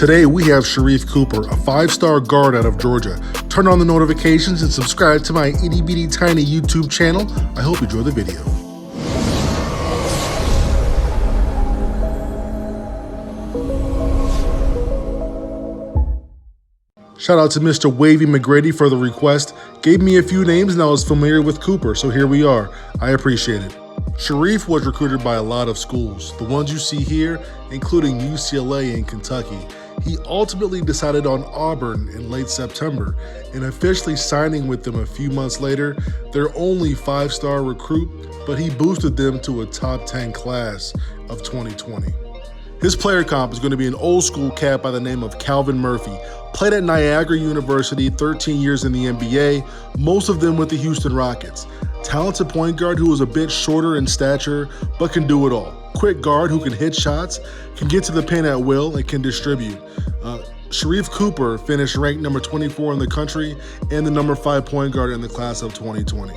Today we have Sharife Cooper, a 5-star guard out of Georgia. Turn on the notifications and subscribe to my itty bitty tiny YouTube channel. I hope you enjoy the video. Shout out to Mr. Wavy McGrady for the request. Gave me a few names and I was familiar with Cooper, so here we are. I appreciate it. Sharife was recruited by a lot of schools, the ones you see here, including UCLA and Kentucky. He ultimately decided on Auburn in late September, and officially signing with them a few months later. Their only 5-star recruit, but he boosted them to a top 10 class of 2020. His player comp is going to be an old school cat by the name of Calvin Murphy. Played at Niagara University, 13 years in the NBA, most of them with the Houston Rockets. Talented point guard who is a bit shorter in stature, but can do it all. Quick guard who can hit shots, can get to the paint at will, and can distribute. Sharife Cooper finished ranked number 24 in the country and the number 5 point guard in the class of 2020.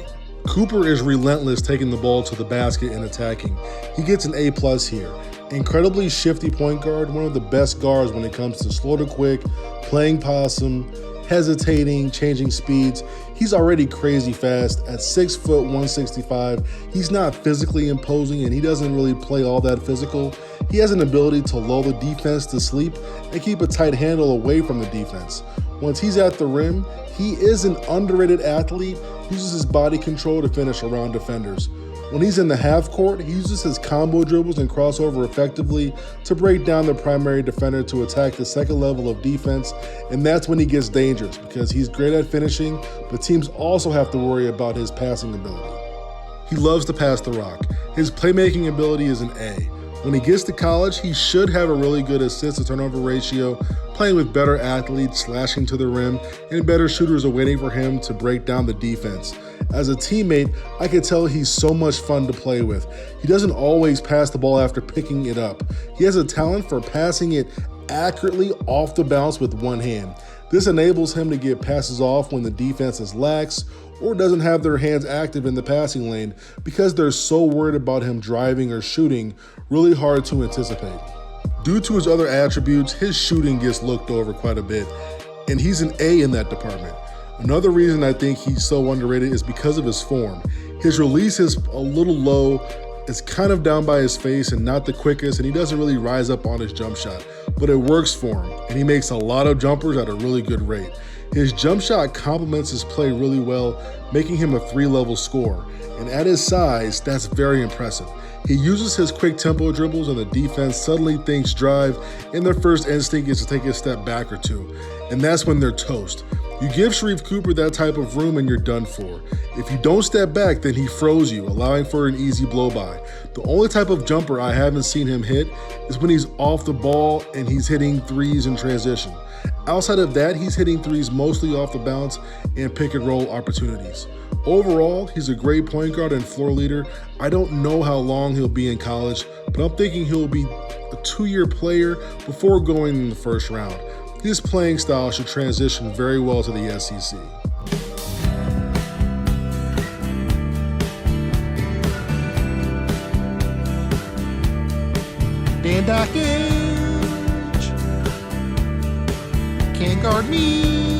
Cooper is relentless taking the ball to the basket and attacking. He gets an A+ here. Incredibly shifty point guard, one of the best guards when it comes to slow to quick, playing possum, hesitating, changing speeds. He's already crazy fast at 6 foot 165. He's not physically imposing and he doesn't really play all that physical. He has an ability to lull the defense to sleep and keep a tight handle away from the defense. Once he's at the rim, he is an underrated athlete, uses his body control to finish around defenders. When he's in the half court, he uses his combo dribbles and crossover effectively to break down the primary defender to attack the second level of defense, and that's when he gets dangerous because he's great at finishing, but teams also have to worry about his passing ability. He loves to pass the rock. His playmaking ability is an A. When he gets to college, he should have a really good assist to turnover ratio, playing with better athletes, slashing to the rim, and better shooters are waiting for him to break down the defense. As a teammate, I can tell he's so much fun to play with. He doesn't always pass the ball after picking it up. He has a talent for passing it accurately off the bounce with one hand. This enables him to get passes off when the defense is lax or doesn't have their hands active in the passing lane because they're so worried about him driving or shooting, really hard to anticipate. Due to his other attributes, his shooting gets looked over quite a bit, and he's an A in that department. Another reason I think he's so underrated is because of his form. His release is a little low, it's kind of down by his face and not the quickest, and he doesn't really rise up on his jump shot, but it works for him, and he makes a lot of jumpers at a really good rate. His jump shot complements his play really well, making him a 3-level scorer, and at his size, that's very impressive. He uses his quick tempo dribbles and the defense suddenly thinks drive, and their first instinct is to take a step back or two, and that's when they're toast. You give Sharife Cooper that type of room and you're done for. If you don't step back, then he froze you, allowing for an easy blow-by. The only type of jumper I haven't seen him hit is when he's off the ball and he's hitting threes in transition. Outside of that, he's hitting threes mostly off the bounce and pick and roll opportunities. Overall, he's a great point guard and floor leader. I don't know how long he'll be in college, but I'm thinking he'll be a 2-year player before going in the first round. His playing style should transition very well to the SEC. Dan Dockage can't guard me.